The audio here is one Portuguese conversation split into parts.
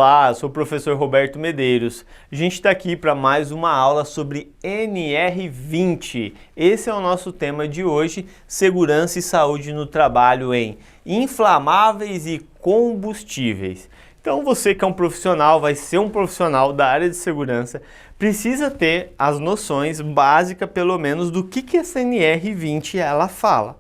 Olá, eu sou o professor Roberto Medeiros. A gente está aqui para mais uma aula sobre NR20. Esse é o nosso tema de hoje, segurança e saúde no trabalho em inflamáveis e combustíveis. Então você que é um profissional, vai ser um profissional da área de segurança, precisa ter as noções básicas, pelo menos, do que essa NR20 ela fala.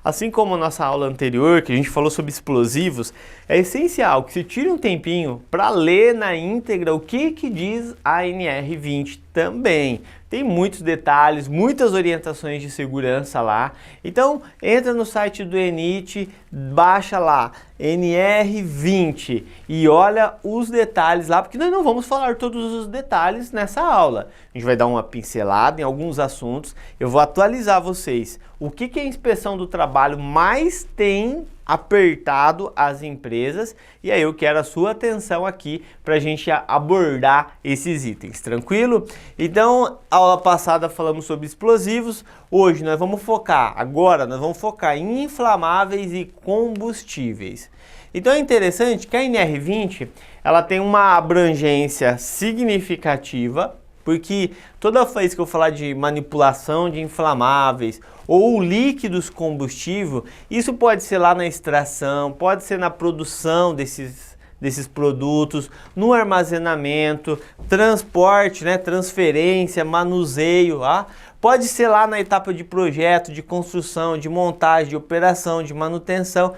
Assim como a nossa aula anterior, que a gente falou sobre explosivos, é essencial que você tire um tempinho para ler na íntegra o que diz a NR20 também. Tem muitos detalhes, muitas orientações de segurança lá. Então, entra no site do ENIT, baixa lá, NR20 e olha os detalhes lá, porque nós não vamos falar todos os detalhes nessa aula. A gente vai dar uma pincelada em alguns assuntos, eu vou atualizar vocês. O que a inspeção do trabalho mais tem apertado as empresas, e aí eu quero a sua atenção aqui para a gente abordar esses itens, tranquilo? Então, aula passada falamos sobre explosivos, hoje nós vamos focar em inflamáveis e combustíveis. Então é interessante que a NR20 ela tem uma abrangência significativa, porque toda vez que eu falar de manipulação de inflamáveis ou líquidos combustível, isso pode ser lá na extração, pode ser na produção desses produtos, no armazenamento, transporte, transferência, manuseio, pode ser lá na etapa de projeto, de construção, de montagem, de operação, de manutenção.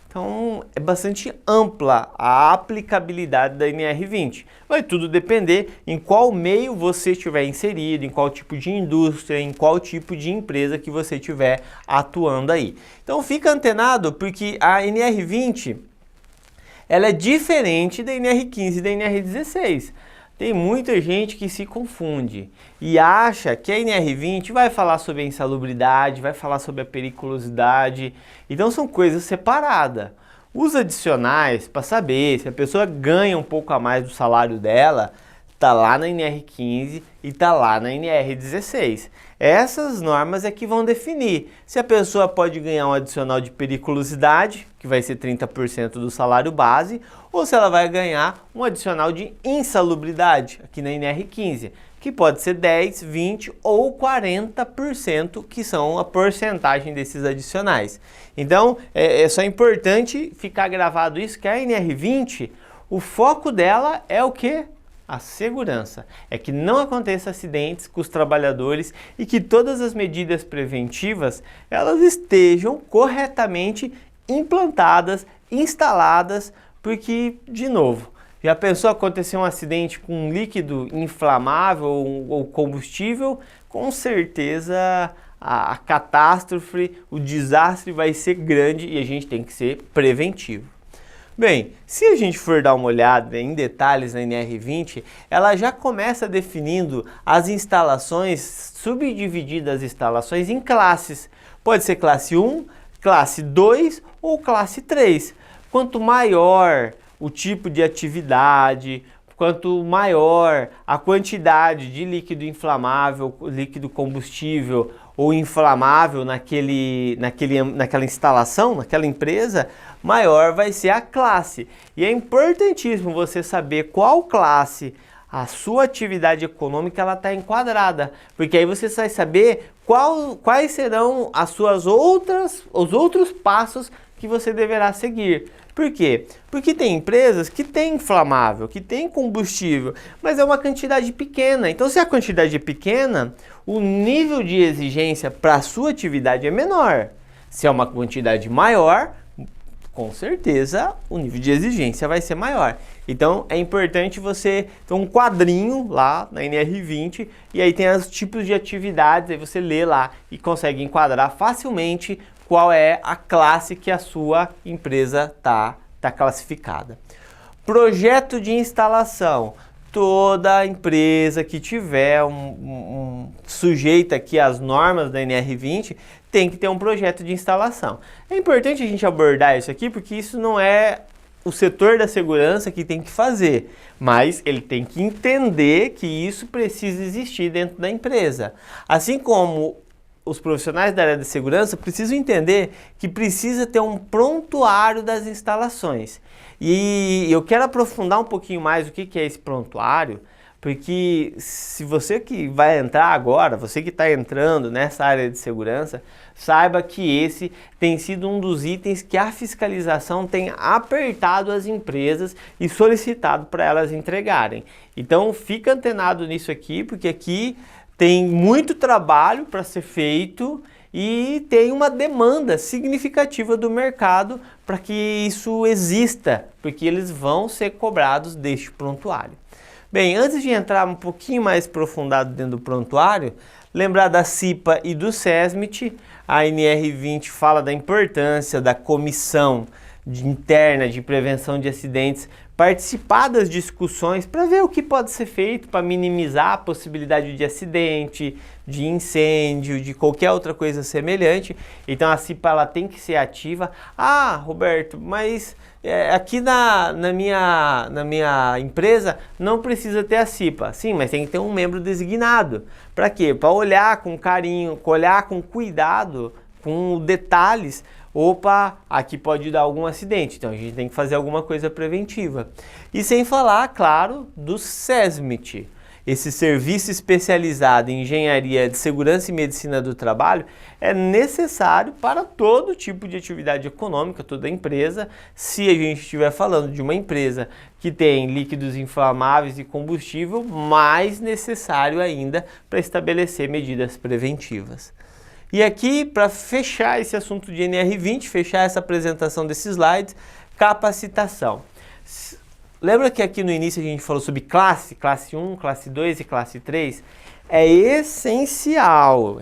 Então é bastante ampla a aplicabilidade da NR20. Vai tudo depender em qual meio você estiver inserido, em qual tipo de indústria, em qual tipo de empresa que você estiver atuando aí. Então fica antenado, porque a NR20 ela é diferente da NR15 e da NR16. Tem muita gente que se confunde e acha que a NR20 vai falar sobre a insalubridade, vai falar sobre a periculosidade. Então são coisas separadas. Os adicionais, para saber se a pessoa ganha um pouco a mais do salário dela, está lá na NR15 e está lá na NR16. Essas normas é que vão definir se a pessoa pode ganhar um adicional de periculosidade, que vai ser 30% do salário base, ou se ela vai ganhar um adicional de insalubridade, aqui na NR15, que pode ser 10, 20 ou 40%, que são a porcentagem desses adicionais. Então, é só importante ficar gravado isso, que a NR20, o foco dela é o quê? A segurança, é que não aconteça acidentes com os trabalhadores e que todas as medidas preventivas elas estejam corretamente implantadas, instaladas, porque, de novo, já pensou acontecer um acidente com um líquido inflamável ou combustível, com certeza a catástrofe, o desastre vai ser grande e a gente tem que ser preventivo. Bem, se a gente for dar uma olhada em detalhes na NR20, ela já começa definindo as instalações, subdividindo as instalações em classes. Pode ser classe 1, classe 2 ou classe 3. Quanto maior o tipo de atividade, quanto maior a quantidade de líquido inflamável, líquido combustível ou inflamável naquela instalação, naquela empresa, maior vai ser a classe. E é importantíssimo você saber qual classe a sua atividade econômica está enquadrada, porque aí você vai saber quais serão os outros passos que você deverá seguir. Por quê? Porque tem empresas que têm inflamável, que têm combustível, mas é uma quantidade pequena. Então, se a quantidade é pequena, o nível de exigência para a sua atividade é menor. Se é uma quantidade maior, com certeza o nível de exigência vai ser maior. Então, é importante você ter um quadrinho lá na NR20 e aí tem os tipos de atividades, aí você lê lá e consegue enquadrar facilmente qual é a classe que a sua empresa tá classificada. Projeto de instalação. Toda empresa que tiver sujeita aqui às normas da NR20 tem que ter um projeto de instalação. É importante a gente abordar isso aqui porque isso não é o setor da segurança que tem que fazer, mas ele tem que entender que isso precisa existir dentro da empresa. Assim como os profissionais da área de segurança precisam entender que precisa ter um prontuário das instalações. E eu quero aprofundar um pouquinho mais o que é esse prontuário, porque se você que vai entrar agora, você que está entrando nessa área de segurança, saiba que esse tem sido um dos itens que a fiscalização tem apertado as empresas e solicitado para elas entregarem. Então fica antenado nisso aqui, porque aqui tem muito trabalho para ser feito e tem uma demanda significativa do mercado para que isso exista, porque eles vão ser cobrados deste prontuário. Bem, antes de entrar um pouquinho mais aprofundado dentro do prontuário, lembrar da CIPA e do SESMIT. A NR20 fala da importância da comissão interna de prevenção de acidentes, participar das discussões para ver o que pode ser feito para minimizar a possibilidade de acidente, de incêndio, de qualquer outra coisa semelhante. Então a CIPA ela tem que ser ativa. Ah, Roberto, mas aqui na minha empresa não precisa ter a CIPA. Sim, mas tem que ter um membro designado. Para quê? Para olhar com carinho, olhar com cuidado, com detalhes. Opa, aqui pode dar algum acidente, então a gente tem que fazer alguma coisa preventiva. E sem falar, claro, do SESMIT, esse serviço especializado em engenharia de segurança e medicina do trabalho é necessário para todo tipo de atividade econômica, toda empresa. Se a gente estiver falando de uma empresa que tem líquidos inflamáveis e combustível, mais necessário ainda para estabelecer medidas preventivas. E aqui, para fechar esse assunto de NR20, fechar essa apresentação desses slides, capacitação. Lembra que aqui no início a gente falou sobre classe 1, classe 2 e classe 3? É essencial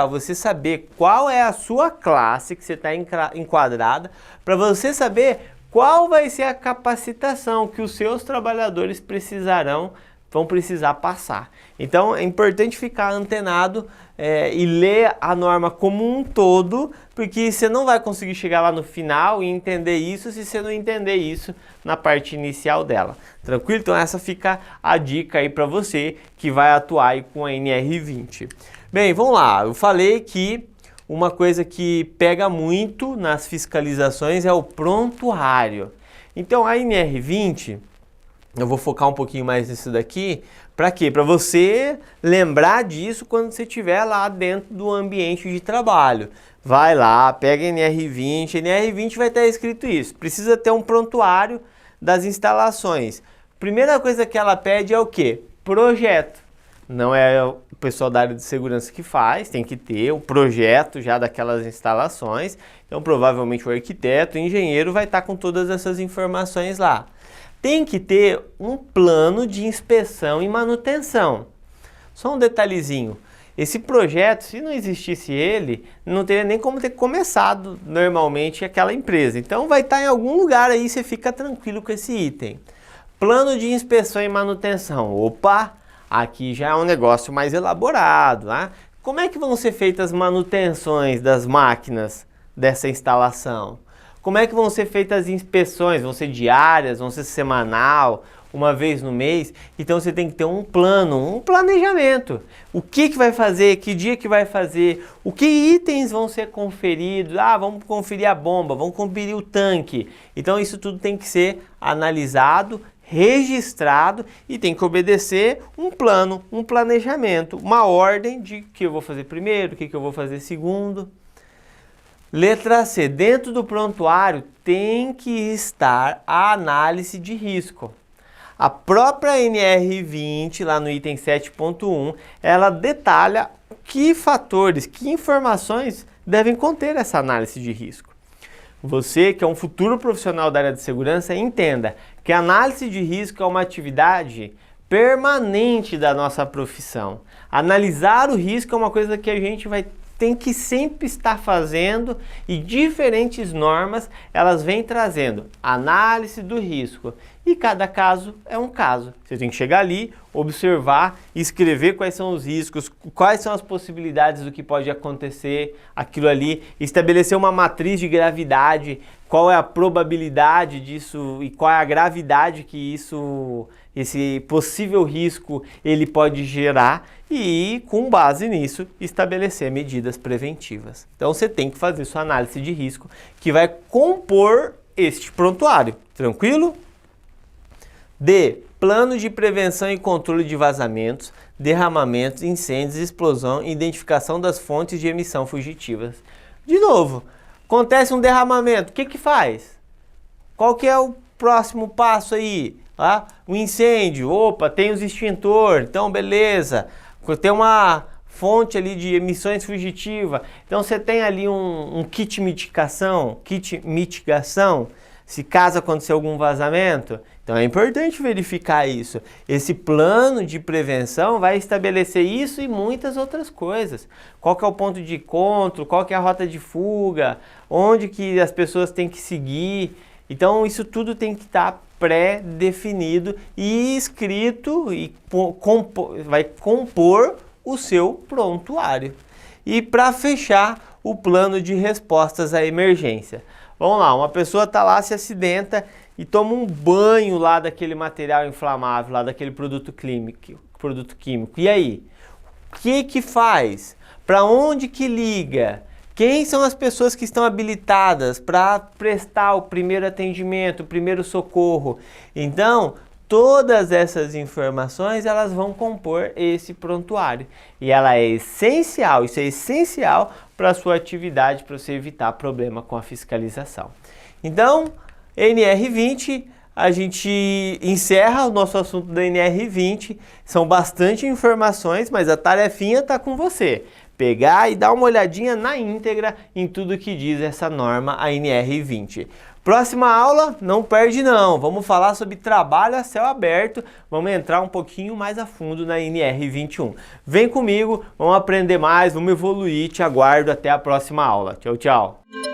você saber qual é a sua classe que você está enquadrada, para você saber qual vai ser a capacitação que os seus trabalhadores vão precisar passar. Então é importante ficar antenado e ler a norma como um todo, porque você não vai conseguir chegar lá no final e entender isso se você não entender isso na parte inicial dela. Tranquilo? Então essa fica a dica aí para você que vai atuar aí com a NR20. Bem, vamos lá. Eu falei que uma coisa que pega muito nas fiscalizações é o prontuário. Então a NR20, eu vou focar um pouquinho mais nisso daqui. Para quê? Para você lembrar disso quando você estiver lá dentro do ambiente de trabalho. Vai lá, pega a NR20. NR20 vai estar escrito isso. Precisa ter um prontuário das instalações. Primeira coisa que ela pede é o quê? Projeto. Não é o pessoal da área de segurança que faz, tem que ter o projeto já daquelas instalações. Então, provavelmente o arquiteto, o engenheiro vai estar com todas essas informações lá. Tem que ter um plano de inspeção e manutenção. Só um detalhezinho. Esse projeto, se não existisse ele, não teria nem como ter começado normalmente aquela empresa. Então vai estar em algum lugar aí, você fica tranquilo com esse item. Plano de inspeção e manutenção. Opa, aqui já é um negócio mais elaborado. Né? Como é que vão ser feitas as manutenções das máquinas dessa instalação? Como é que vão ser feitas as inspeções? Vão ser diárias, vão ser semanal, uma vez no mês? Então você tem que ter um plano, um planejamento. O que vai fazer, que dia que vai fazer, o que itens vão ser conferidos. Ah, vamos conferir a bomba, vamos conferir o tanque. Então isso tudo tem que ser analisado, registrado e tem que obedecer um plano, um planejamento, uma ordem de o que eu vou fazer primeiro, o que eu vou fazer segundo. Letra C, dentro do prontuário tem que estar a análise de risco. A própria NR20, lá no item 7.1, ela detalha que fatores, que informações devem conter essa análise de risco. Você, que é um futuro profissional da área de segurança, entenda que a análise de risco é uma atividade permanente da nossa profissão. Analisar o risco é uma coisa que a gente tem que sempre estar fazendo e diferentes normas elas vêm trazendo análise do risco e cada caso é um caso. Você tem que chegar ali, observar, escrever quais são os riscos, quais são as possibilidades do que pode acontecer aquilo ali, estabelecer uma matriz de gravidade, qual é a probabilidade disso e qual é a gravidade que esse possível risco ele pode gerar e, com base nisso, estabelecer medidas preventivas. Então, você tem que fazer sua análise de risco, que vai compor este prontuário. Tranquilo? D. Plano de prevenção e controle de vazamentos, derramamentos, incêndios, explosão e identificação das fontes de emissão fugitivas. De novo, acontece um derramamento, o que que faz? Qual que é o próximo passo aí? Um incêndio, opa, tem os extintores, então beleza. Tem uma fonte ali de emissões fugitivas, então você tem ali um kit mitigação, se caso acontecer algum vazamento. Então é importante verificar isso. Esse plano de prevenção vai estabelecer isso e muitas outras coisas. Qual que é o ponto de encontro, qual que é a rota de fuga, onde que as pessoas têm que seguir. Então isso tudo tem que estar pré-definido e escrito e vai compor o seu prontuário. E para fechar, o plano de respostas à emergência. Vamos lá, uma pessoa está lá, se acidenta e toma um banho lá daquele material inflamável, lá daquele produto químico. E aí? O que que faz? Para onde que liga? Quem são as pessoas que estão habilitadas para prestar o primeiro atendimento, o primeiro socorro? Então, todas essas informações, elas vão compor esse prontuário. E ela é essencial, isso é essencial para a sua atividade, para você evitar problema com a fiscalização. Então, NR20, a gente encerra o nosso assunto da NR20. São bastante informações, mas a tarefinha está com você. Pegar e dar uma olhadinha na íntegra em tudo que diz essa norma, a NR20. Próxima aula, não perde não, vamos falar sobre trabalho a céu aberto, vamos entrar um pouquinho mais a fundo na NR21. Vem comigo, vamos aprender mais, vamos evoluir, te aguardo até a próxima aula. Tchau, tchau!